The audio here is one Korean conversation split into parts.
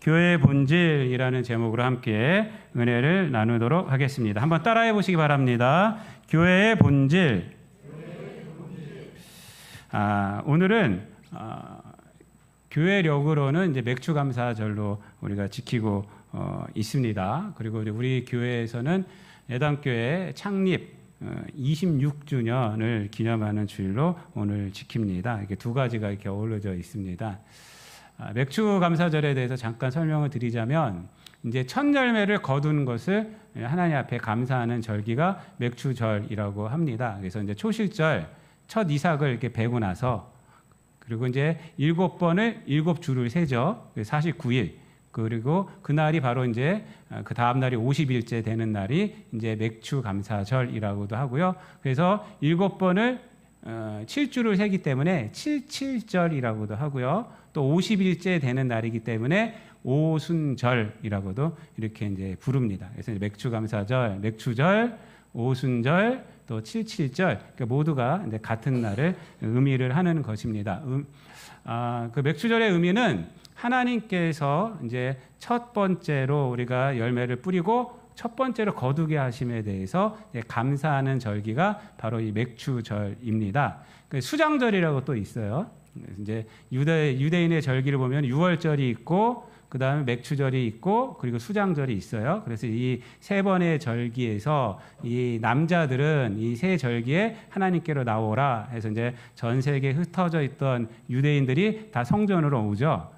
교회의 본질이라는 제목으로 함께 은혜를 나누도록 하겠습니다. 한번 따라해 보시기 바랍니다. 교회의 본질. 오늘은 교회력으로는 이제 맥주감사절로 우리가 지키고 있습니다. 그리고 우리 교회에서는 예담교회 창립 26주년을 기념하는 주일로 오늘 지킵니다. 이렇게 두 가지가 이렇게 어우러져 있습니다. 맥주감사절에 대해서 잠깐 설명을 드리자면, 이제 첫 열매를 거둔 것을 하나님 앞에 감사하는 절기가 맥주절이라고 합니다. 그래서 이제 초실절 첫 이삭을 이렇게 베고 나서, 그리고 이제 7번을 7주를 세죠. 49일. 그리고 그날이 바로 이제 그 다음 날이 50일째 되는 날이 이제 맥주감사절이라고도 하고요. 그래서 7번을 7주를 세기 때문에 77절이라고도 하고요. 또 50일째 되는 날이기 때문에 오순절이라고도 이렇게 이제 부릅니다. 그래서 맥주감사절, 맥주절, 오순절, 또 77절, 그러니까 모두가 이제 같은 날을 의미를 하는 것입니다. 그 맥주절의 의미는 하나님께서 이제 첫 번째로 우리가 열매를 뿌리고 첫 번째로 거두게 하심에 대해서 감사하는 절기가 바로 이 맥주절입니다. 수장절이라고 또 있어요. 이제 유대인의 절기를 보면 유월절이 있고, 그 다음에 맥주절이 있고, 그리고 수장절이 있어요. 그래서 이 세 번의 절기에서 이 남자들은 이 세 절기에 하나님께로 나오라 해서 이제 전 세계에 흩어져 있던 유대인들이 다 성전으로 오죠.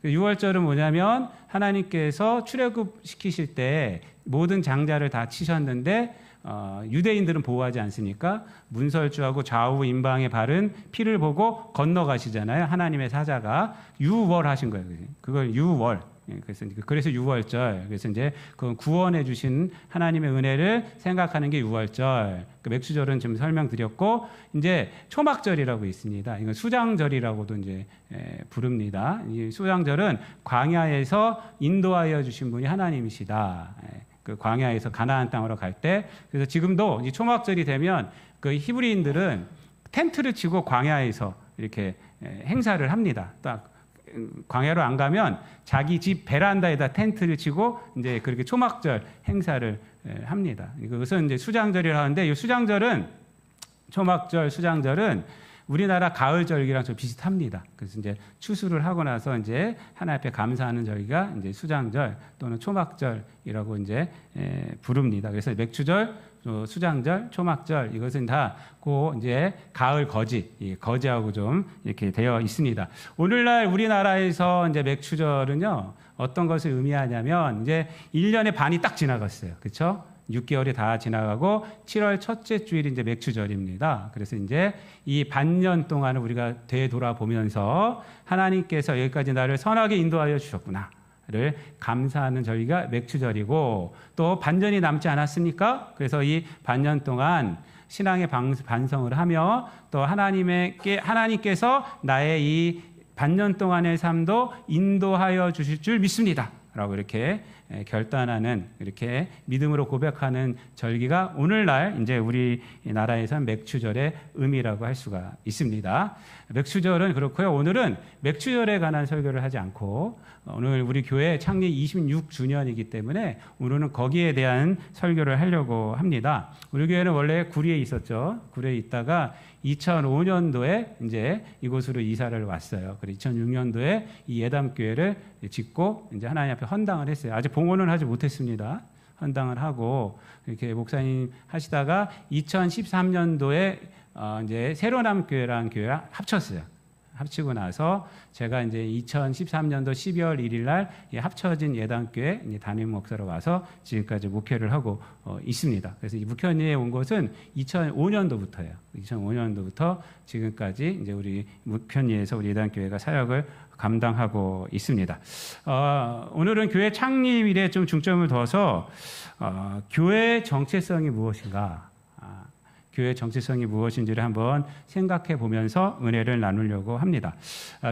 유월절은 뭐냐면 하나님께서 출애굽시키실 때 모든 장자를 다 치셨는데 유대인들은 보호하지 않으니까 문설주하고 좌우 임방에 바른 피를 보고 건너가시잖아요. 하나님의 사자가 유월하신 거예요. 그걸 유월. 그래서 유월절. 그래서 이제 그 구원해 주신 하나님의 은혜를 생각하는 게 유월절. 맥주절은 지금 설명드렸고, 이제 초막절이라고 있습니다. 이건 수장절이라고도 이제 부릅니다. 이 수장절은 광야에서 인도하여 주신 분이 하나님이시다. 그 광야에서 가나안 땅으로 갈 때, 그래서 지금도 이 초막절이 되면 그 히브리인들은 텐트를 치고 광야에서 이렇게 행사를 합니다. 딱 광야로 안 가면 자기 집 베란다에다 텐트를 치고 이제 그렇게 초막절 행사를 합니다. 이것은 이제 수장절이라고 하는데, 이 수장절은, 초막절, 수장절은 우리나라 가을 절기랑 좀 비슷합니다. 그래서 이제 추수를 하고 나서 이제 하나님 앞에 감사하는 절기가 이제 수장절 또는 초막절이라고 이제 부릅니다. 그래서 맥주절, 수장절, 초막절, 이것은 다 그 이제 가을 거지, 거지하고 좀 이렇게 되어 있습니다. 오늘날 우리나라에서 이제 맥주절은요, 어떤 것을 의미하냐면, 이제 1년의 반이 딱 지나갔어요. 그렇죠? 6개월이 다 지나가고 7월 첫째 주일이 이제 맥주절입니다. 그래서 이제 이 반년 동안을 우리가 되돌아보면서 하나님께서 여기까지 나를 선하게 인도하여 주셨구나를 감사하는 절기가 맥주절이고, 또 반년이 남지 않았습니까? 그래서 이 반년 동안 신앙의 반성을 하며 또 하나님께서 나의 이 반년 동안의 삶도 인도하여 주실 줄 믿습니다. 라고 이렇게 결단하는, 이렇게 믿음으로 고백하는 절기가 오늘날 이제 우리나라에서는 맥주절의 의미라고 할 수가 있습니다. 맥주절은 그렇고요. 오늘은 맥주절에 관한 설교를 하지 않고, 오늘 우리 교회 창립 26주년이기 때문에 오늘은 거기에 대한 설교를 하려고 합니다. 우리 교회는 원래 구리에 있었죠. 구리에 있다가 2005년도에 이제 이곳으로 이사를 왔어요. 그리고 2006년도에 이 예담교회를 짓고 이제 하나님 앞에 헌당을 했어요. 아직 봉헌은 하지 못했습니다. 헌당을 하고 이렇게 목사님 하시다가 2013년도에 이제 새로남교회라는 교회랑 합쳤어요. 합치고 나서 제가 이제 2013년도 12월 1일 날 합쳐진 예담교회 담임 목사로 와서 지금까지 목회를 하고 있습니다. 그래서 이 목회에 온 것은 2005년도부터예요. 2005년도부터 지금까지 이제 우리 목회에서 우리 예담교회가 사역을 감당하고 있습니다. 오늘은 교회 창립일에 좀 중점을 둬서 교회의 정체성이 무엇인가, 교회의 정체성이 무엇인지를 한번 생각해 보면서 은혜를 나누려고 합니다.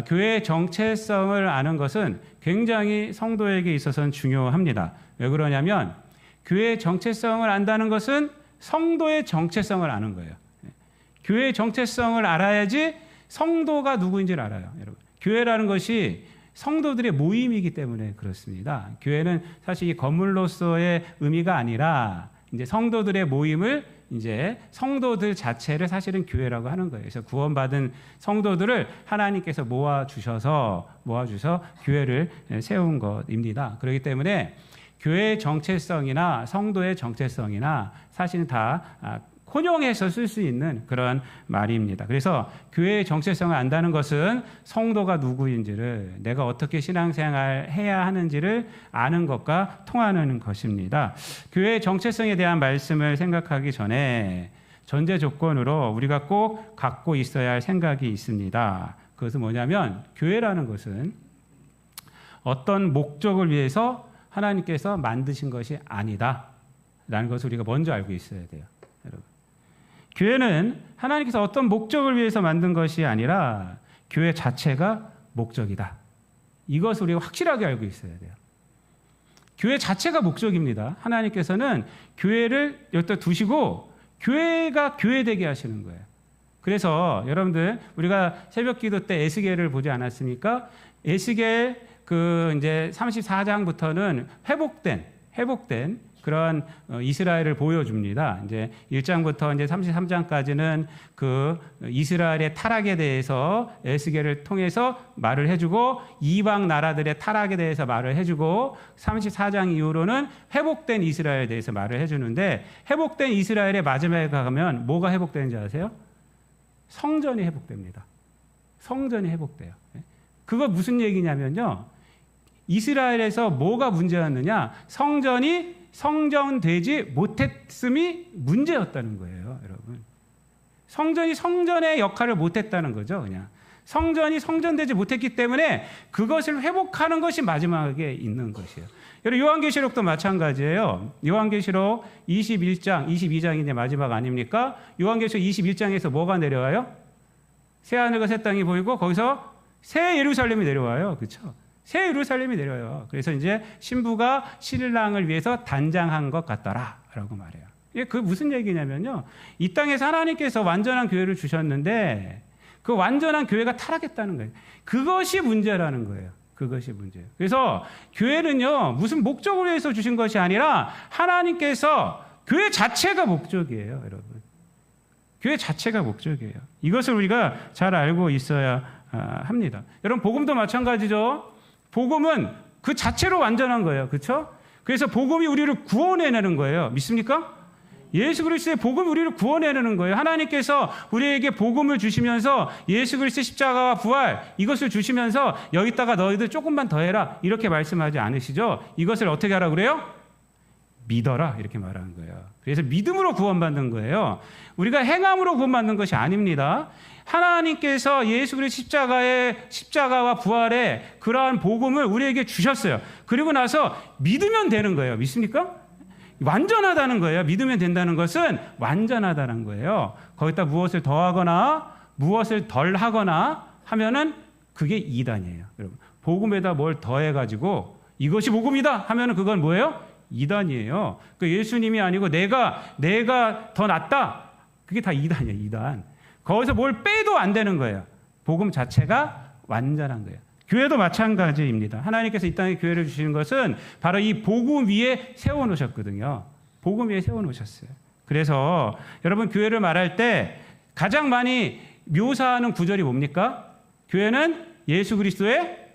교회의 정체성을 아는 것은 굉장히 성도에게 있어서는 중요합니다. 왜 그러냐면 교회의 정체성을 안다는 것은 성도의 정체성을 아는 거예요. 교회의 정체성을 알아야지 성도가 누구인지를 알아요. 여러분, 교회라는 것이 성도들의 모임이기 때문에 그렇습니다. 교회는 사실 이 건물로서의 의미가 아니라 이제 성도들의 모임을 이제 성도들 자체를 사실은 교회라고 하는 거예요. 그래서 구원받은 성도들을 하나님께서 모아주셔서 교회를 세운 것입니다. 그렇기 때문에 교회의 정체성이나 성도의 정체성이나 사실은 다 혼용해서 쓸 수 있는 그런 말입니다. 그래서 교회의 정체성을 안다는 것은 성도가 누구인지를, 내가 어떻게 신앙생활 해야 하는지를 아는 것과 통하는 것입니다. 교회의 정체성에 대한 말씀을 생각하기 전에 전제 조건으로 우리가 꼭 갖고 있어야 할 생각이 있습니다. 그것은 뭐냐면, 교회라는 것은 어떤 목적을 위해서 하나님께서 만드신 것이 아니다 라는 것을 우리가 먼저 알고 있어야 돼요. 여러분, 교회는 하나님께서 어떤 목적을 위해서 만든 것이 아니라 교회 자체가 목적이다. 이것을 우리가 확실하게 알고 있어야 돼요. 교회 자체가 목적입니다. 하나님께서는 교회를 여기다 두시고 교회가 교회되게 하시는 거예요. 그래서 여러분들, 우리가 새벽 기도 때 에스겔을 보지 않았습니까? 에스겔 이제 34장부터는 회복된 그런 이스라엘을 보여줍니다. 이제 1장부터 이제 33장까지는 그 이스라엘의 타락에 대해서 에스겔을 통해서 말을 해주고, 이방 나라들의 타락에 대해서 말을 해주고, 34장 이후로는 회복된 이스라엘에 대해서 말을 해주는데, 회복된 이스라엘의 마지막에 가면 뭐가 회복되는지 아세요? 성전이 회복됩니다. 성전이 회복돼요. 그거 무슨 얘기냐면요, 이스라엘에서 뭐가 문제였느냐? 성전되지 못했음이 문제였다는 거예요, 여러분. 성전이 성전의 역할을 못했다는 거죠, 그냥. 성전이 성전되지 못했기 때문에 그것을 회복하는 것이 마지막에 있는 것이에요. 여러분, 요한계시록도 마찬가지예요. 요한계시록 21장, 22장이 이제 마지막 아닙니까? 요한계시록 21장에서 뭐가 내려와요? 새 하늘과 새 땅이 보이고 거기서 새 예루살렘이 내려와요. 그렇죠? 새 예루살렘이 내려요. 그래서 이제 신부가 신랑을 위해서 단장한 것 같더라라고 말해요. 이게 그 무슨 얘기냐면요, 이 땅에서 하나님께서 완전한 교회를 주셨는데 그 완전한 교회가 타락했다는 거예요. 그것이 문제라는 거예요. 그것이 문제예요. 그래서 교회는요, 무슨 목적을 위해서 주신 것이 아니라 하나님께서, 교회 자체가 목적이에요, 여러분. 교회 자체가 목적이에요. 이것을 우리가 잘 알고 있어야 합니다. 여러분, 복음도 마찬가지죠. 복음은 그 자체로 완전한 거예요. 그렇죠? 그래서 복음이 우리를 구원해내는 거예요. 믿습니까? 예수 그리스도의 복음이 우리를 구원해내는 거예요. 하나님께서 우리에게 복음을 주시면서 예수 그리스도의 십자가와 부활, 이것을 주시면서 여기다가 너희들 조금만 더 해라, 이렇게 말씀하지 않으시죠? 이것을 어떻게 하라고 그래요? 믿어라, 이렇게 말하는 거예요. 그래서 믿음으로 구원받는 거예요. 우리가 행함으로 구원받는 것이 아닙니다. 하나님께서 예수 그리스도 십자가와 부활의 그러한 복음을 우리에게 주셨어요. 그리고 나서 믿으면 되는 거예요. 믿습니까? 완전하다는 거예요. 믿으면 된다는 것은 완전하다는 거예요. 거기다 무엇을 더하거나 무엇을 덜하거나 하면은 그게 이단이에요. 여러분, 복음에다 뭘 더해가지고 이것이 복음이다 하면은 그건 뭐예요? 이단이에요. 그 예수님이 아니고 내가 더 낫다, 그게 다 이단이에요. 이단. 거기서 뭘 빼도 안 되는 거예요. 복음 자체가 완전한 거예요. 교회도 마찬가지입니다. 하나님께서 이 땅에 교회를 주시는 것은 바로 이 복음 위에 세워놓으셨거든요. 복음 위에 세워놓으셨어요. 그래서 여러분, 교회를 말할 때 가장 많이 묘사하는 구절이 뭡니까? 교회는 예수 그리스도의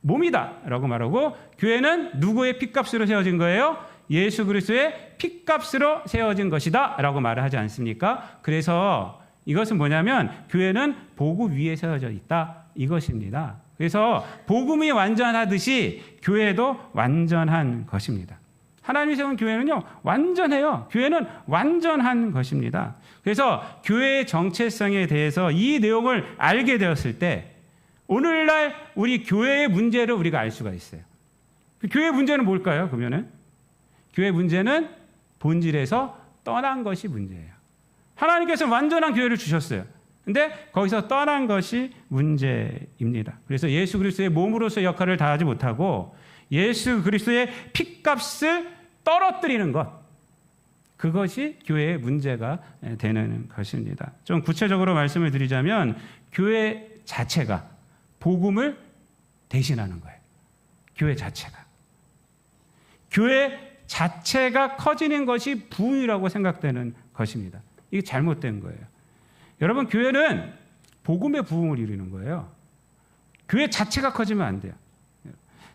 몸이다 라고 말하고, 교회는 누구의 핏값으로 세워진 거예요? 예수 그리스도의 핏값으로 세워진 것이다 라고 말을 하지 않습니까? 그래서 이것은 뭐냐면 교회는 복음 위에 세워져 있다, 이것입니다. 그래서 복음이 완전하듯이 교회도 완전한 것입니다. 하나님이 세운 교회는요, 완전해요. 교회는 완전한 것입니다. 그래서 교회의 정체성에 대해서 이 내용을 알게 되었을 때 오늘날 우리 교회의 문제를 우리가 알 수가 있어요. 교회의 문제는 뭘까요? 그러면은 교회의 문제는 본질에서 떠난 것이 문제예요. 하나님께서 완전한 교회를 주셨어요. 근데 거기서 떠난 것이 문제입니다. 그래서 예수 그리스도의 몸으로서의 역할을 다하지 못하고 예수 그리스도의 핏값을 떨어뜨리는 것, 그것이 교회의 문제가 되는 것입니다. 좀 구체적으로 말씀을 드리자면 교회 자체가 복음을 대신하는 거예요. 교회 자체가. 교회 자체가 커지는 것이 부흥이라고 생각되는 것입니다. 이게 잘못된 거예요. 여러분, 교회는 복음의 부흥을 이루는 거예요. 교회 자체가 커지면 안 돼요.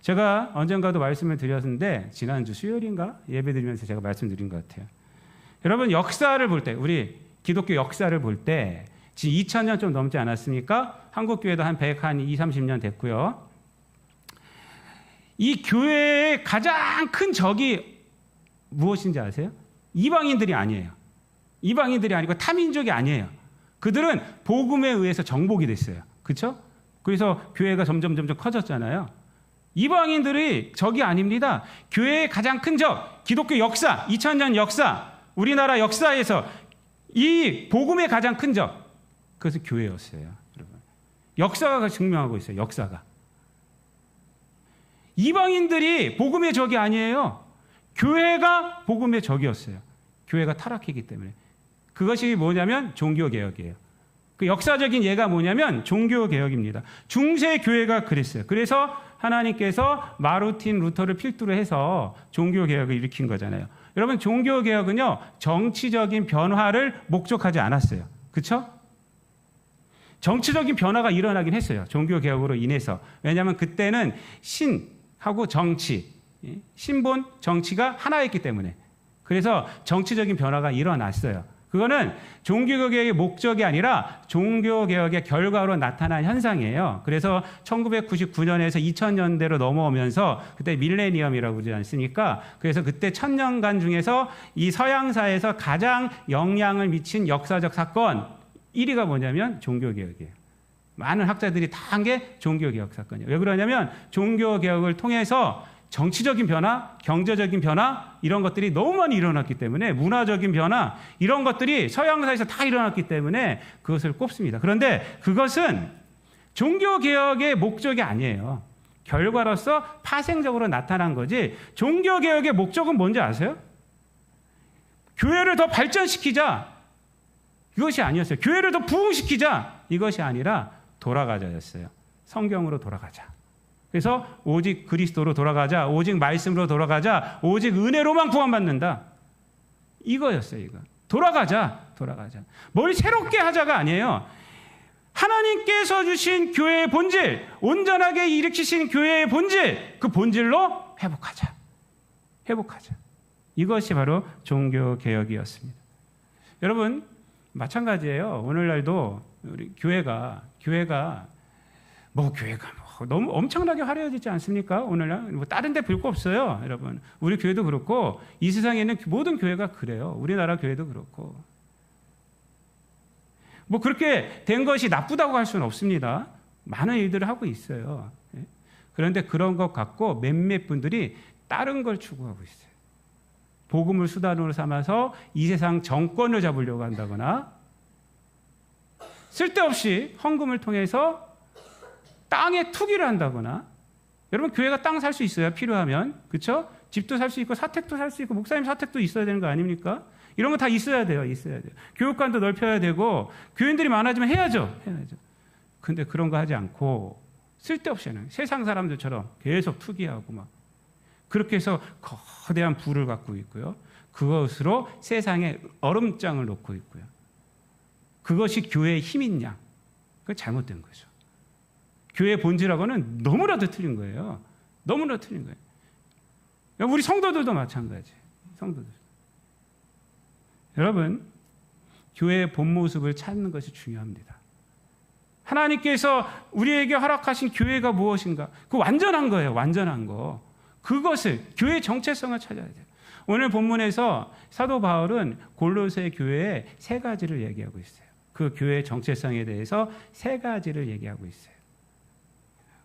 제가 언젠가도 말씀을 드렸는데 지난주 수요일인가 예배드리면서 제가 말씀드린 것 같아요. 여러분, 역사를 볼 때, 우리 기독교 역사를 볼 때 지금 2000년 좀 넘지 않았습니까? 한국교회도 한 120-30년 됐고요. 이 교회의 가장 큰 적이 무엇인지 아세요? 이방인들이 아니에요. 이방인들이 아니고 타민족이 아니에요. 그들은 복음에 의해서 정복이 됐어요. 그렇죠? 그래서 교회가 점점 커졌잖아요. 이방인들이 적이 아닙니다. 교회의 가장 큰 적, 기독교 역사, 2000년 역사, 우리나라 역사에서 이 복음의 가장 큰 적, 그것은 교회였어요. 여러분. 역사가 증명하고 있어요. 역사가. 이방인들이 복음의 적이 아니에요. 교회가 복음의 적이었어요. 교회가 타락했기 때문에. 그것이 뭐냐면 종교개혁이에요. 그 역사적인 예가 뭐냐면 종교개혁입니다. 중세 교회가 그랬어요. 그래서 하나님께서 마르틴 루터를 필두로 해서 종교개혁을 일으킨 거잖아요. 여러분, 종교개혁은요, 정치적인 변화를 목적하지 않았어요. 그렇죠? 정치적인 변화가 일어나긴 했어요. 종교개혁으로 인해서. 왜냐하면 그때는 신하고 정치, 신본 정치가 하나였기 때문에. 그래서 정치적인 변화가 일어났어요. 그거는 종교개혁의 목적이 아니라 종교개혁의 결과로 나타난 현상이에요. 그래서 1999년에서 2000년대로 넘어오면서 그때 밀레니엄이라고 그러지 않습니까? 그래서 그때 1000년간 중에서 이 서양사에서 가장 영향을 미친 역사적 사건 1위가 뭐냐면 종교개혁이에요. 많은 학자들이 다 한 게 종교개혁 사건이에요. 왜 그러냐면 종교개혁을 통해서 정치적인 변화, 경제적인 변화 이런 것들이 너무 많이 일어났기 때문에 문화적인 변화 이런 것들이 서양사에서 다 일어났기 때문에 그것을 꼽습니다. 그런데 그것은 종교개혁의 목적이 아니에요. 결과로서 파생적으로 나타난 거지 종교개혁의 목적은 뭔지 아세요? 교회를 더 발전시키자 이것이 아니었어요. 교회를 더 부흥시키자 이것이 아니라 돌아가자였어요. 성경으로 돌아가자. 그래서 오직 그리스도로 돌아가자, 오직 말씀으로 돌아가자, 오직 은혜로만 구원받는다. 이거였어요, 이거. 돌아가자. 뭘 새롭게 하자가 아니에요. 하나님께서 주신 교회의 본질, 온전하게 일으키신 교회의 본질, 그 본질로 회복하자. 이것이 바로 종교개혁이었습니다. 여러분, 마찬가지예요. 오늘날도 우리 교회가 너무 엄청나게 화려해지지 않습니까? 오늘날 뭐 다른 데 볼 거 없어요, 여러분. 우리 교회도 그렇고 이 세상에 있는 모든 교회가 그래요. 우리나라 교회도 그렇고. 뭐 그렇게 된 것이 나쁘다고 할 수는 없습니다. 많은 일들을 하고 있어요. 그런데 그런 것 갖고 몇몇 분들이 다른 걸 추구하고 있어요. 복음을 수단으로 삼아서 이 세상 정권을 잡으려고 한다거나 쓸데없이 헌금을 통해서 땅에 투기를 한다거나. 여러분, 교회가 땅 살 수 있어요, 필요하면. 그렇죠? 집도 살 수 있고 사택도 살 수 있고 목사님 사택도 있어야 되는 거 아닙니까? 이런 거 다 있어야 돼요. 교육관도 넓혀야 되고 교인들이 많아지면 해야죠. 근데 그런 거 하지 않고 쓸데없이 하는 세상 사람들처럼 계속 투기하고 막 그렇게 해서 거대한 부를 갖고 있고요. 그것으로 세상에 얼음장을 놓고 있고요. 그것이 교회의 힘인 양. 그건 잘못된 거죠. 교회의 본질하고는 너무나도 틀린 거예요. 우리 성도들도 마찬가지. 여러분, 교회의 본 모습을 찾는 것이 중요합니다. 하나님께서 우리에게 허락하신 교회가 무엇인가? 그 완전한 거예요. 완전한 거. 그것을 교회의 정체성을 찾아야 돼요. 오늘 본문에서 사도 바울은 골로새 교회의 3가지를 얘기하고 있어요. 그 교회의 정체성에 대해서 3가지를 얘기하고 있어요.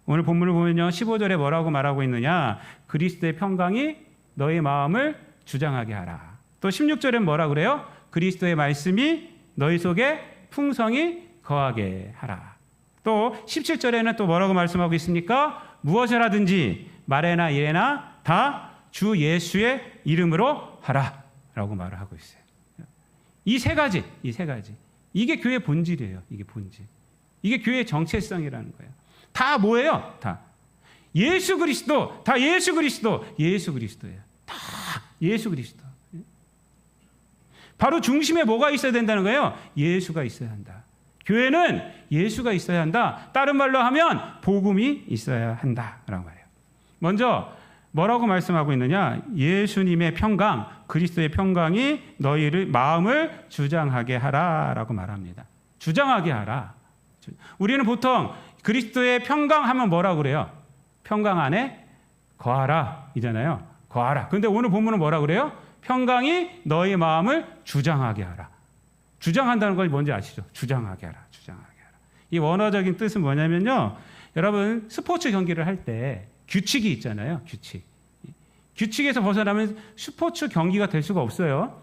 오늘 본문을 보면요, 15절에 뭐라고 말하고 있느냐? 그리스도의 평강이 너의 마음을 주장하게 하라. 또 16절엔 뭐라 그래요? 그리스도의 말씀이 너희 속에 풍성히 거하게 하라. 또 17절에는 또 뭐라고 말씀하고 있습니까? 무엇을 하든지 말에나 일에나 다 주 예수의 이름으로 하라 라고 말을 하고 있어요. 이 세 가지 이게 교회의 본질이에요. 이게 교회의 정체성이라는 거예요. 다 뭐예요? 다 예수 그리스도, 다 예수 그리스도, 예수 그리스도예요. 다 예수 그리스도. 바로 중심에 뭐가 있어야 된다는 거예요? 예수가 있어야 한다. 교회는 예수가 있어야 한다. 다른 말로 하면 복음이 있어야 한다라고 말해요. 먼저 뭐라고 말씀하고 있느냐? 예수님의 평강, 그리스도의 평강이 너희를 마음을 주장하게 하라라고 말합니다. 주장하게 하라. 우리는 보통 그리스도의 평강 하면 뭐라고 그래요? 평강 안에 거하라 이잖아요. 거하라. 그런데 오늘 본문은 뭐라고 그래요? 평강이 너희 마음을 주장하게 하라. 주장한다는 걸 뭔지 아시죠? 주장하게 하라. 주장하게 하라. 이 원어적인 뜻은 뭐냐면요. 여러분 스포츠 경기를 할 때 규칙이 있잖아요. 규칙. 규칙에서 벗어나면 스포츠 경기가 될 수가 없어요.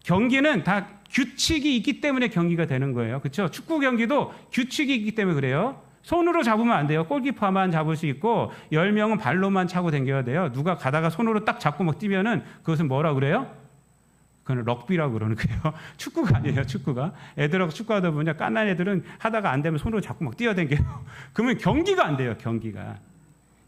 경기는 다 규칙이 있기 때문에 경기가 되는 거예요. 그렇죠? 축구 경기도 규칙이 있기 때문에 그래요. 손으로 잡으면 안 돼요. 골키퍼만 잡을 수 있고 10명은 발로만 차고 다녀야 돼요. 누가 가다가 손으로 딱 잡고 막 뛰면은 그것은 뭐라고 그래요? 그건 럭비라고 그러는 거예요. 축구가 아니에요. 축구가. 애들하고 축구하다 보면 깐난 애들은 하다가 안 되면 손으로 잡고 막 뛰어다녀요. 그러면 경기가 안 돼요. 경기가.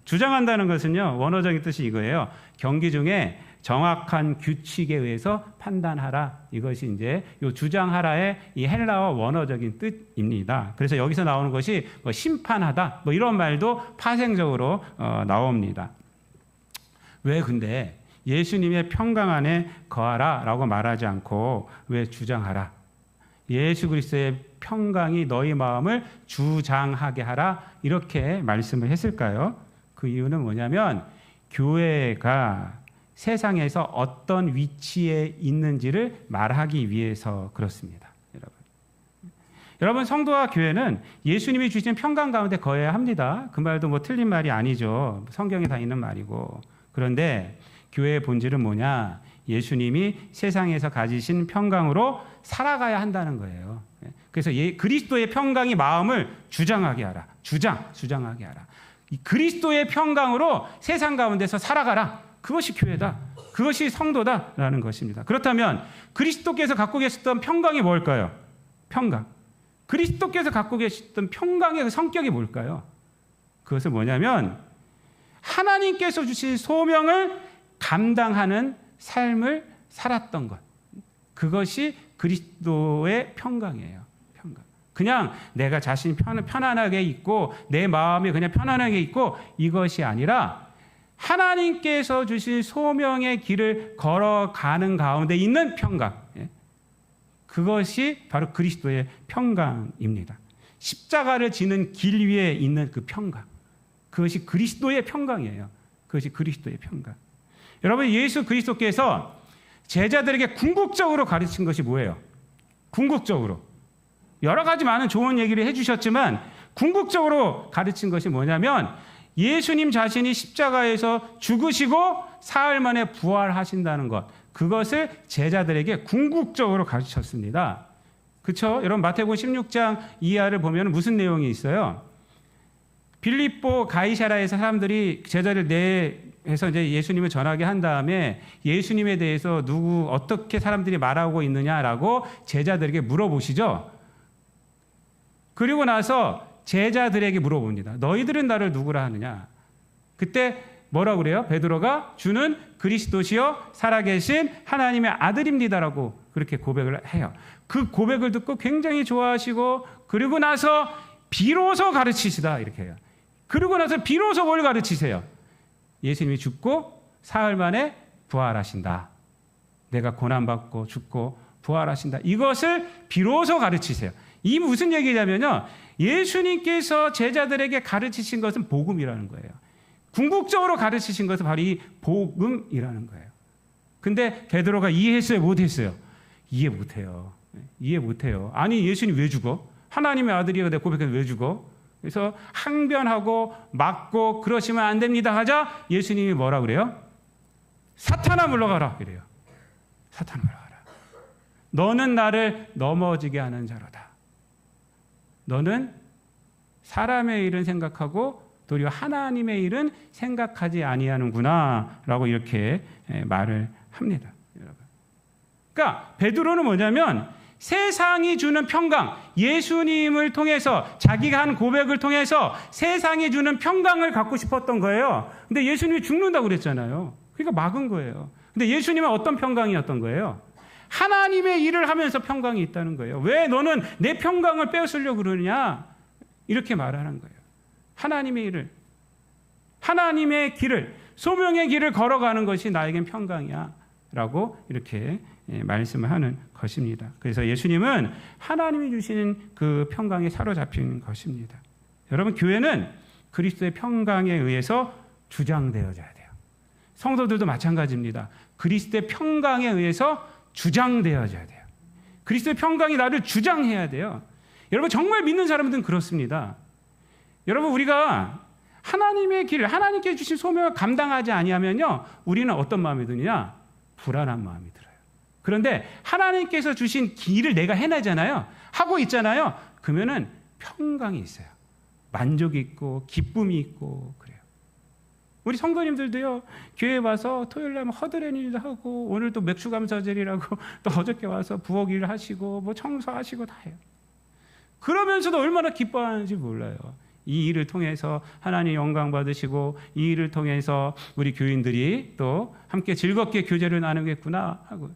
주장한다는 것은요. 원어적인 뜻이 이거예요. 경기 중에 정확한 규칙에 의해서 판단하라. 이것이 이제 요 주장하라의 이 헬라어 원어적인 뜻입니다. 그래서 여기서 나오는 것이 뭐 심판하다. 뭐 이런 말도 파생적으로 나옵니다. 왜 근데 예수님의 평강 안에 거하라라고 말하지 않고 왜 주장하라? 예수 그리스도의 평강이 너희 마음을 주장하게 하라. 이렇게 말씀을 했을까요? 그 이유는 뭐냐면 교회가 세상에서 어떤 위치에 있는지를 말하기 위해서 그렇습니다. 여러분 성도와 교회는 예수님이 주신 평강 가운데 거해야 합니다. 그 말도 뭐 틀린 말이 아니죠. 성경에 다 있는 말이고. 그런데 교회의 본질은 뭐냐? 예수님이 세상에서 가지신 평강으로 살아가야 한다는 거예요. 그래서 그리스도의 평강이 마음을 주장하게 하라. 주장하게 하라. 이 그리스도의 평강으로 세상 가운데서 살아가라. 그것이 교회다. 그것이 성도다라는 것입니다. 그렇다면 그리스도께서 갖고 계셨던 평강이 뭘까요? 평강. 그리스도께서 갖고 계셨던 평강의 그 성격이 뭘까요? 그것은 뭐냐면 하나님께서 주신 소명을 감당하는 삶을 살았던 것. 그것이 그리스도의 평강이에요. 평강. 그냥 내가 자신이 편안하게 있고 내 마음이 그냥 편안하게 있고 이것이 아니라 하나님께서 주신 소명의 길을 걸어가는 가운데 있는 평강. 그것이 바로 그리스도의 평강입니다. 십자가를 지는 길 위에 있는 그 평강. 그것이 그리스도의 평강이에요. 그것이 그리스도의 평강. 여러분 예수 그리스도께서 제자들에게 궁극적으로 가르친 것이 뭐예요? 궁극적으로. 여러 가지 많은 좋은 얘기를 해주셨지만 궁극적으로 가르친 것이 뭐냐면 예수님 자신이 십자가에서 죽으시고 사흘 만에 부활하신다는 것. 그것을 제자들에게 궁극적으로 가르쳤습니다. 그렇죠? 여러분 마태복음 16장 이하를 보면 무슨 내용이 있어요? 빌립보 가이사라에서 사람들이 제자를 내해서 이제 예수님을 전하게 한 다음에 예수님에 대해서 어떻게 사람들이 말하고 있느냐라고 제자들에게 물어보시죠. 그리고 나서 제자들에게 물어봅니다. 너희들은 나를 누구라 하느냐? 그때 뭐라고 그래요? 베드로가 주는 그리스도시요 살아계신 하나님의 아들입니다라고 그렇게 고백을 해요. 그 고백을 듣고 굉장히 좋아하시고 그리고 나서 비로소 가르치시다 이렇게 해요. 그리고 나서 비로소 뭘 가르치세요? 예수님이 죽고 사흘 만에 부활하신다. 내가 고난받고 죽고 부활하신다. 이것을 비로소 가르치세요. 이 무슨 얘기냐면요. 예수님께서 제자들에게 가르치신 것은 복음이라는 거예요. 궁극적으로 가르치신 것은 바로 이 복음이라는 거예요. 근데 베드로가 이해했어요? 못했어요? 이해 못해요. 이해 못해요. 아니 예수님 왜 죽어? 하나님의 아들이라고 내가 고백했는데 왜 죽어? 그래서 항변하고 막고 그러시면 안 됩니다 하자 예수님이 뭐라 그래요? 사탄아 물러가라 그래요. 사탄아 물러가라. 너는 나를 넘어지게 하는 자로다. 너는 사람의 일은 생각하고 도리어 하나님의 일은 생각하지 아니하는구나 라고 이렇게 말을 합니다. 여러분. 그러니까 베드로는 뭐냐면 세상이 주는 평강, 예수님을 통해서 자기가 한 고백을 통해서 세상이 주는 평강을 갖고 싶었던 거예요. 근데 예수님이 죽는다고 그랬잖아요. 그러니까 막은 거예요. 근데 예수님은 어떤 평강이었던 거예요? 하나님의 일을 하면서 평강이 있다는 거예요. 왜 너는 내 평강을 빼앗으려고 그러냐? 이렇게 말하는 거예요. 하나님의 일을, 하나님의 길을, 소명의 길을 걸어가는 것이 나에겐 평강이야 라고 이렇게 말씀을 하는 것입니다. 그래서 예수님은 하나님이 주시는 그 평강에 사로잡힌 것입니다. 여러분, 교회는 그리스도의 평강에 의해서 주장되어져야 돼요. 성도들도 마찬가지입니다. 그리스도의 평강에 의해서 주장되어져야 돼요. 그리스도의 평강이 나를 주장해야 돼요. 여러분, 정말 믿는 사람들은 그렇습니다. 여러분, 우리가 하나님의 길, 하나님께 주신 소명을 감당하지 아니하면요, 우리는 어떤 마음이 드느냐? 불안한 마음이 들어요. 그런데 하나님께서 주신 길을 내가 해내잖아요. 하고 있잖아요. 그러면은 평강이 있어요. 만족이 있고 기쁨이 있고 그래요. 우리 성도님들도요, 교회에 와서 토요일 날 허드렛 일도 하고, 오늘 또 맥주 감사절이라고 또 어저께 와서 부엌 일 하시고 뭐 청소하시고 다 해요. 그러면서도 얼마나 기뻐하는지 몰라요. 이 일을 통해서 하나님 영광 받으시고, 이 일을 통해서 우리 교인들이 또 함께 즐겁게 교제를 나누겠구나 하고.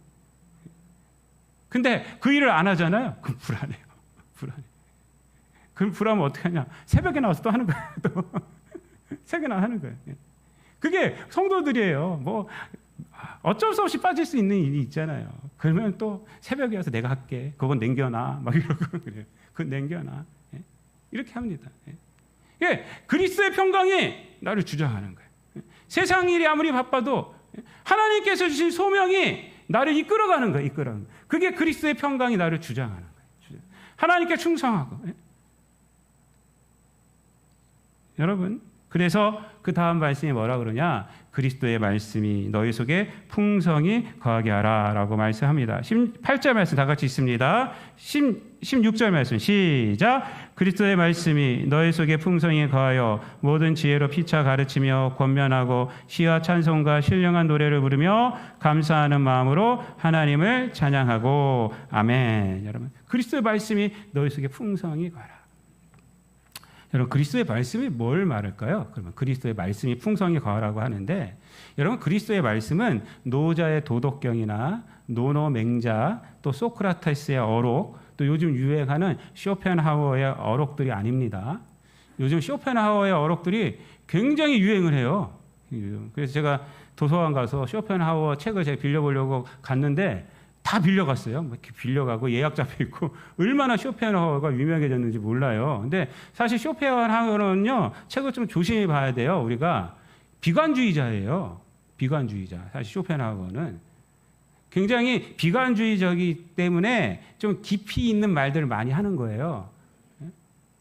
근데 그 일을 안 하잖아요. 그럼 불안해요. 불안해. 그럼 불안하면 어떻게 하냐? 새벽에 나와서 또 하는 거예요. 또 새벽에 나와서 하는 거예요. 그게 성도들이에요. 뭐 어쩔 수 없이 빠질 수 있는 일이 있잖아요. 그러면 또 새벽에 와서 내가 할게. 그건 남겨놔. 막 이러고 그래요. 그건 남겨놔. 이렇게 합니다. 그리스도의 평강이 나를 주장하는 거예요. 세상 일이 아무리 바빠도 하나님께서 주신 소명이 나를 이끌어가는 거예요. 이끌어가는 거예요. 그게 그리스도의 평강이 나를 주장하는 거예요. 하나님께 충성하고. 여러분, 그래서 그 다음 말씀이 뭐라 그러냐? 그리스도의 말씀이 너희 속에 풍성히 거하게 하라 라고 말씀합니다. 8절 말씀 다 같이 있습니다. 16절 말씀 시작. 그리스도의 말씀이 너희 속에 풍성히 거하여 모든 지혜로 피차 가르치며 권면하고 시와 찬송과 신령한 노래를 부르며 감사하는 마음으로 하나님을 찬양하고. 아멘. 여러분, 그리스도의 말씀이 너희 속에 풍성히 거하라. 여러분, 그리스도의 말씀이 뭘 말할까요? 그러면 그리스도의 말씀이 풍성히 거하라고 하는데, 여러분, 그리스도의 말씀은 노자의 도덕경이나 노노 맹자, 또 소크라테스의 어록, 또 요즘 유행하는 쇼펜하우어의 어록들이 아닙니다. 요즘 쇼펜하우어의 어록들이 굉장히 유행을 해요. 그래서 제가 도서관 가서 쇼펜하우어 책을 제가 빌려보려고 갔는데 다 빌려갔어요. 이렇게 빌려가고 예약 잡혀 있고, 얼마나 쇼펜하우어가 유명해졌는지 몰라요. 근데 사실 쇼펜하우어는요, 책을 좀 조심히 봐야 돼요. 우리가 비관주의자예요. 비관주의자. 사실 쇼펜하우어는 굉장히 비관주의적이기 때문에 좀 깊이 있는 말들을 많이 하는 거예요.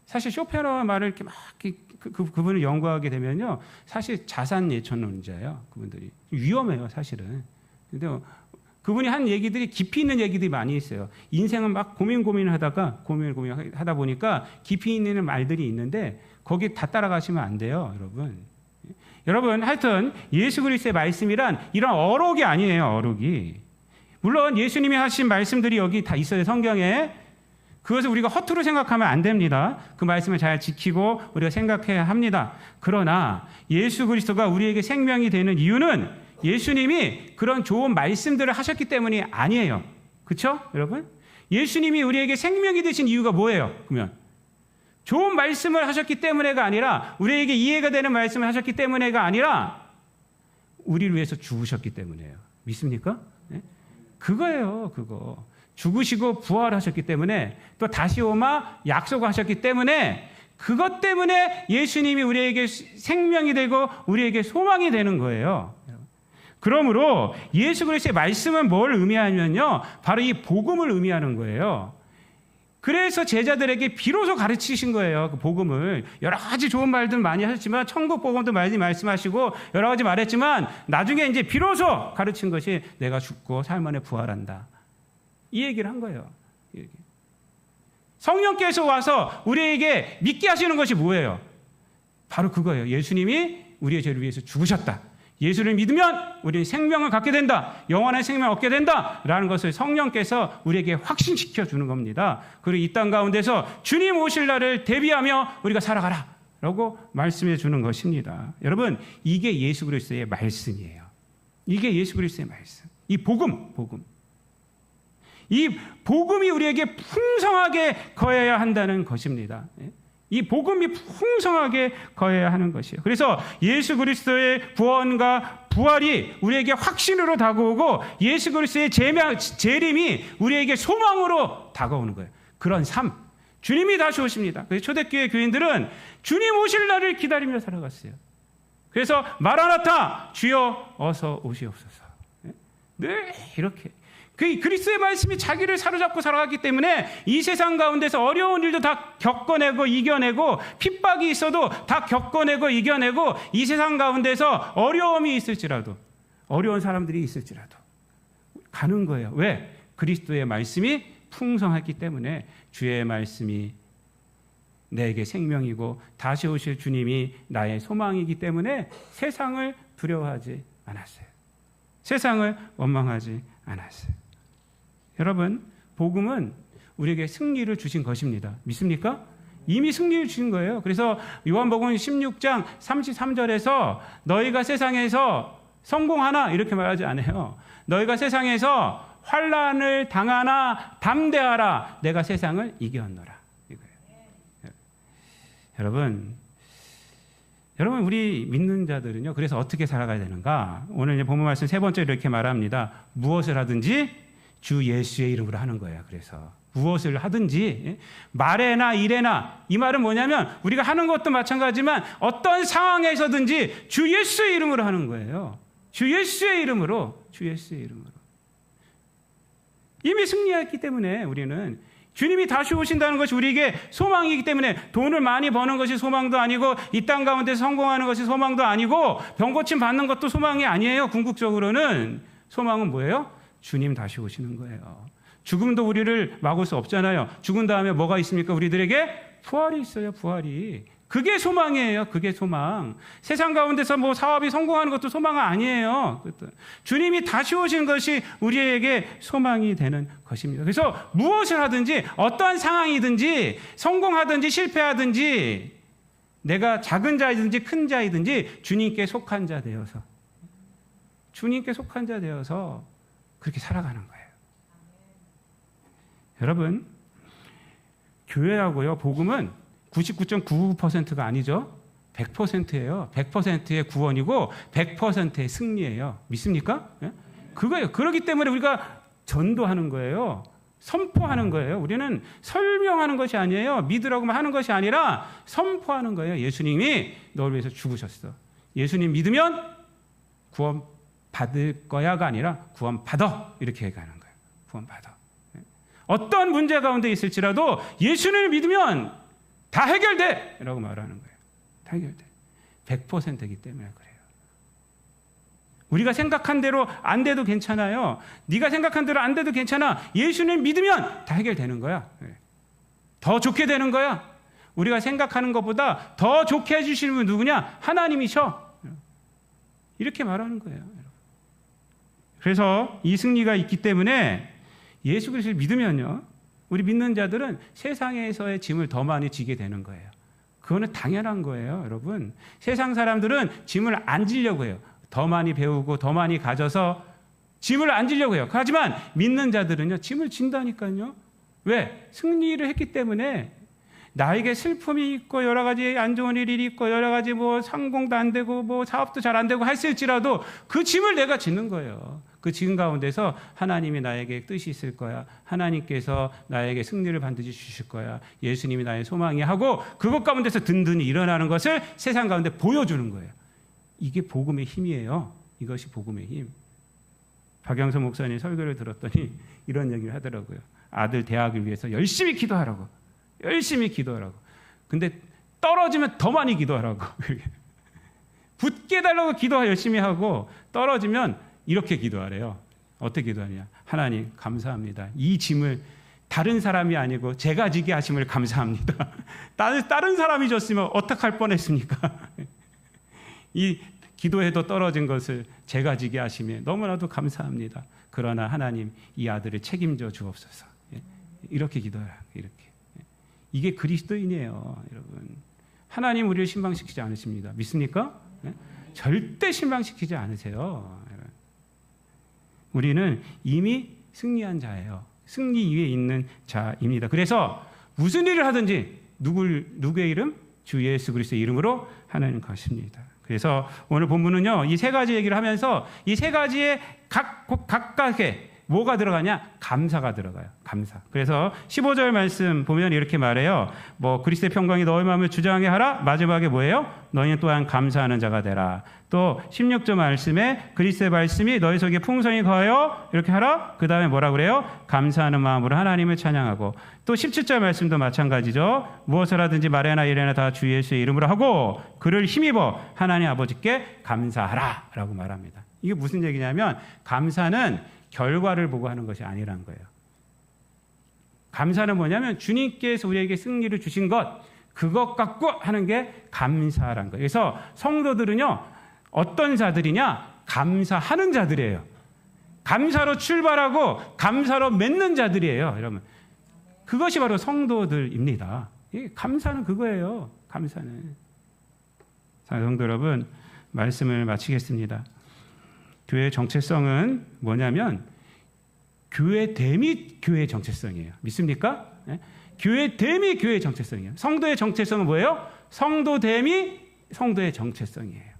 사실 쇼펜하우어 말을 이렇게 막 그분을 연구하게 되면요, 사실 자산 예천론자예요. 그분들이 위험해요, 사실은. 근데 그분이 한 얘기들이 깊이 있는 얘기들이 많이 있어요. 인생은 막 고민하다가 고민하다 보니까 깊이 있는 말들이 있는데 거기 다 따라가시면 안 돼요, 여러분. 여러분, 하여튼 예수 그리스도의 말씀이란 이런 어록이 아니에요, 어록이. 물론 예수님이 하신 말씀들이 여기 다 있어요, 성경에. 그것을 우리가 허투루 생각하면 안 됩니다. 그 말씀을 잘 지키고 우리가 생각해야 합니다. 그러나 예수 그리스도가 우리에게 생명이 되는 이유는 예수님이 그런 좋은 말씀들을 하셨기 때문이 아니에요. 그렇죠, 여러분? 예수님이 우리에게 생명이 되신 이유가 뭐예요? 그러면 좋은 말씀을 하셨기 때문에가 아니라, 우리에게 이해가 되는 말씀을 하셨기 때문에가 아니라 우리를 위해서 죽으셨기 때문이에요. 믿습니까? 네? 그거예요, 그거. 죽으시고 부활하셨기 때문에, 또 다시 오마 약속하셨기 때문에, 그것 때문에 예수님이 우리에게 생명이 되고 우리에게 소망이 되는 거예요. 그러므로 예수 그리스도의 말씀은 뭘 의미하냐면요, 바로 이 복음을 의미하는 거예요. 그래서 제자들에게 비로소 가르치신 거예요, 그 복음을. 여러 가지 좋은 말들 많이 하셨지만, 천국 복음도 많이 말씀하시고 여러 가지 말했지만, 나중에 이제 비로소 가르친 것이 내가 죽고 삶 안에 부활한다, 이 얘기를 한 거예요. 성령께서 와서 우리에게 믿게 하시는 것이 뭐예요? 바로 그거예요. 예수님이 우리의 죄를 위해서 죽으셨다. 예수를 믿으면 우리는 생명을 갖게 된다. 영원한 생명을 얻게 된다라는 것을 성령께서 우리에게 확신시켜 주는 겁니다. 그리고 이 땅 가운데서 주님 오실 날을 대비하며 우리가 살아가라 라고 말씀해 주는 것입니다. 여러분, 이게 예수 그리스도의 말씀이에요. 이게 예수 그리스도의 말씀. 이 복음. 이 복음이 우리에게 풍성하게 거해야 한다는 것입니다. 이 복음이 풍성하게 거해야 하는 것이에요. 그래서 예수 그리스도의 구원과 부활이 우리에게 확신으로 다가오고 예수 그리스도의 재림이 우리에게 소망으로 다가오는 거예요. 그런 삶. 주님이 다시 오십니다. 그래서 초대교회 교인들은 주님 오실 날을 기다리며 살아갔어요. 그래서 마라나타, 주여 어서 오시옵소서. 늘 이렇게. 그 그리스도의 말씀이 자기를 사로잡고 살아갔기 때문에 이 세상 가운데서 어려운 일도 다 겪어내고 이겨내고 핍박이 있어도 다 겪어내고 이겨내고 이 세상 가운데서 어려움이 있을지라도 어려운 사람들이 있을지라도 가는 거예요. 왜? 그리스도의 말씀이 풍성했기 때문에 주의 말씀이 내게 생명이고 다시 오실 주님이 나의 소망이기 때문에 세상을 두려워하지 않았어요. 세상을 원망하지 않았어요. 여러분, 복음은 우리에게 승리를 주신 것입니다. 믿습니까? 이미 승리를 주신 거예요. 그래서 요한복음 16장 33절에서 너희가 세상에서 성공하나 이렇게 말하지 않아요. 너희가 세상에서 환난을 당하나 담대하라. 내가 세상을 이겼노라. 이거예요. 여러분 우리 믿는 자들은요. 그래서 어떻게 살아가야 되는가? 오늘 이제 본문 말씀 세 번째 이렇게 말합니다. 무엇을 하든지 주 예수의 이름으로 하는 거예요. 그래서 무엇을 하든지 말에나 일에나 이 말은 뭐냐면 우리가 하는 것도 마찬가지지만 어떤 상황에서든지 주 예수의 이름으로 하는 거예요. 주 예수의 이름으로. 이미 승리했기 때문에 우리는 주님이 다시 오신다는 것이 우리에게 소망이기 때문에 돈을 많이 버는 것이 소망도 아니고 이 땅 가운데 성공하는 것이 소망도 아니고 병고침 받는 것도 소망이 아니에요. 궁극적으로는 소망은 뭐예요? 주님 다시 오시는 거예요. 죽음도 우리를 막을 수 없잖아요. 죽은 다음에 뭐가 있습니까? 우리들에게 부활이 있어요. 부활이. 그게 소망이에요. 그게 소망. 세상 가운데서 뭐 사업이 성공하는 것도 소망은 아니에요. 주님이 다시 오신 것이 우리에게 소망이 되는 것입니다. 그래서 무엇을 하든지 어떠한 상황이든지 성공하든지 실패하든지 내가 작은 자이든지 큰 자이든지 주님께 속한 자 되어서 그렇게 살아가는 거예요. 여러분, 교회하고요, 복음은 99.99%가 아니죠. 100%예요. 100%의 구원이고 100%의 승리예요. 믿습니까? 그거예요. 그렇기 때문에 우리가 전도하는 거예요. 선포하는 거예요. 우리는 설명하는 것이 아니에요. 믿으라고만 하는 것이 아니라 선포하는 거예요. 예수님이 너를 위해서 죽으셨어. 예수님 믿으면 구원 받을 거야가 아니라 구원 받아. 이렇게 얘기하는 거예요. 구원 받아. 어떤 문제 가운데 있을지라도 예수님을 믿으면 다 해결돼! 라고 말하는 거예요. 다 해결돼. 100%이기 때문에 그래요. 우리가 생각한 대로 안 돼도 괜찮아요. 네가 생각한 대로 안 돼도 괜찮아. 예수님 믿으면 다 해결되는 거야. 더 좋게 되는 거야. 우리가 생각하는 것보다 더 좋게 해주시는 분 누구냐? 하나님이셔. 이렇게 말하는 거예요. 그래서 이 승리가 있기 때문에 예수 그리스도를 믿으면요, 우리 믿는 자들은 세상에서의 짐을 더 많이 지게 되는 거예요. 그거는 당연한 거예요, 여러분. 세상 사람들은 짐을 안 지려고 해요. 더 많이 배우고 더 많이 가져서 짐을 안 지려고 해요. 하지만 믿는 자들은요, 짐을 진다니까요. 왜? 승리를 했기 때문에. 나에게 슬픔이 있고 여러 가지 안 좋은 일이 있고 여러 가지 뭐 상공도 안 되고 뭐 사업도 잘 안 되고 했을지라도 그 짐을 내가 짓는 거예요. 그 짐 가운데서 하나님이 나에게 뜻이 있을 거야. 하나님께서 나에게 승리를 반드시 주실 거야. 예수님이 나의 소망이 하고 그것 가운데서 든든히 일어나는 것을 세상 가운데 보여주는 거예요. 이게 복음의 힘이에요. 이것이 복음의 힘. 박영서 목사님 설교를 들었더니 이런 얘기를 하더라고요. 아들 대학을 위해서 열심히 기도하라고. 근데 떨어지면 더 많이 기도하라고. 붙게 해달라고 기도 열심히 하고 떨어지면 이렇게 기도하래요. 어떻게 기도하냐? 하나님 감사합니다. 이 짐을 다른 사람이 아니고 제가 지게 하심을 감사합니다. 다른 사람이 졌으면 어떡할 뻔했습니까? 이 기도해도 떨어진 것을 제가 지게 하심에 너무나도 감사합니다. 그러나 하나님 이 아들을 책임져 주옵소서. 이렇게 기도해요. 이렇게. 이게 그리스도인이에요, 여러분. 하나님 우리를 실망시키지 않으십니다. 믿습니까? 절대 실망시키지 않으세요. 우리는 이미 승리한 자예요. 승리 위에 있는 자입니다. 그래서 무슨 일을 하든지 누구의 이름? 주 예수 그리스도의 이름으로 하나님 것입니다. 그래서 오늘 본문은요, 이 세 가지 얘기를 하면서 이 세 가지에 각각에 뭐가 들어가냐? 감사가 들어가요. 감사. 그래서 15절 말씀 보면 이렇게 말해요. 뭐 그리스도의 평강이 너희 마음을 주장하게 하라. 마지막에 뭐예요? 너희는 또한 감사하는 자가 되라. 또 16절 말씀에 그리스도의 말씀이 너희 속에 풍성히 거하여 이렇게 하라. 그 다음에 뭐라 그래요? 감사하는 마음으로 하나님을 찬양하고. 또 17절 말씀도 마찬가지죠. 무엇을 하든지 말해나 이래나 다 주 예수의 이름으로 하고 그를 힘입어 하나님 아버지께 감사하라 라고 말합니다. 이게 무슨 얘기냐면 감사는 결과를 보고 하는 것이 아니란 거예요. 감사는 뭐냐면 주님께서 우리에게 승리를 주신 것, 그것 갖고 하는 게 감사란 거예요. 그래서 성도들은요, 어떤 자들이냐? 감사하는 자들이에요. 감사로 출발하고 감사로 맺는 자들이에요, 여러분. 그것이 바로 성도들입니다. 감사는 그거예요. 감사는. 자, 성도 여러분, 말씀을 마치겠습니다. 교회의 정체성은 뭐냐면 교회됨이 교회의 정체성이에요. 믿습니까? 네? 교회됨이 교회의 정체성이에요. 성도의 정체성은 뭐예요? 성도됨이 성도의 정체성이에요.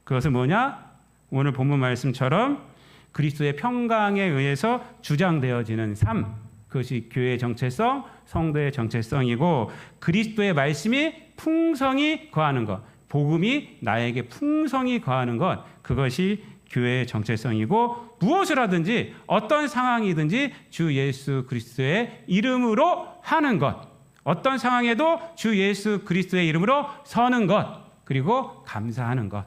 그것은 뭐냐? 오늘 본문 말씀처럼 그리스도의 평강에 의해서 주장되어지는 삶, 그것이 교회의 정체성, 성도의 정체성이고 그리스도의 말씀이 풍성히 거하는 것, 복음이 나에게 풍성히 거하는 것, 그것이 교회의 정체성이고 무엇을 하든지 어떤 상황이든지 주 예수 그리스도의 이름으로 하는 것, 어떤 상황에도 주 예수 그리스도의 이름으로 서는 것, 그리고 감사하는 것,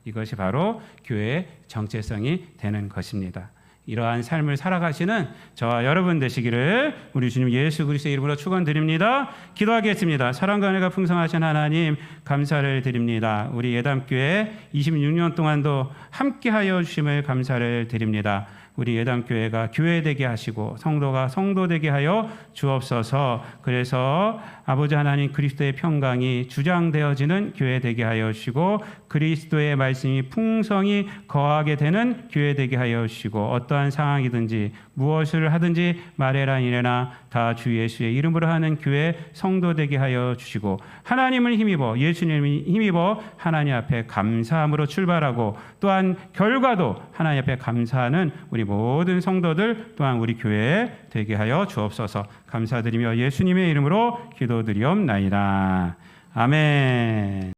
이것이 바로 교회의 정체성이 되는 것입니다. 이러한 삶을 살아가시는 저와 여러분 되시기를 우리 주님 예수 그리스도의 이름으로 축원드립니다. 기도하겠습니다. 사랑과 은혜가 풍성하신 하나님 감사를 드립니다. 우리 예담교회 26년 동안도 함께하여 주심을 감사를 드립니다. 우리 예담교회가 교회되게 하시고 성도가 성도되게 하여 주옵소서. 그래서 아버지 하나님 그리스도의 평강이 주장되어지는 교회되게 하여 주시고 그리스도의 말씀이 풍성히 거하게 되는 교회되게 하여 주시고 어떠한 상황이든지 무엇을 하든지 말해라 이래나 다 주 예수의 이름으로 하는 교회 성도되게 하여 주시고 하나님을 힘입어 예수님을 힘입어 하나님 앞에 감사함으로 출발하고 또한 결과도 하나님 앞에 감사하는 우리 모든 성도들 또한 우리 교회에 되게 하여 주옵소서. 감사드리며 예수님의 이름으로 기도드리옵나이다. 아멘.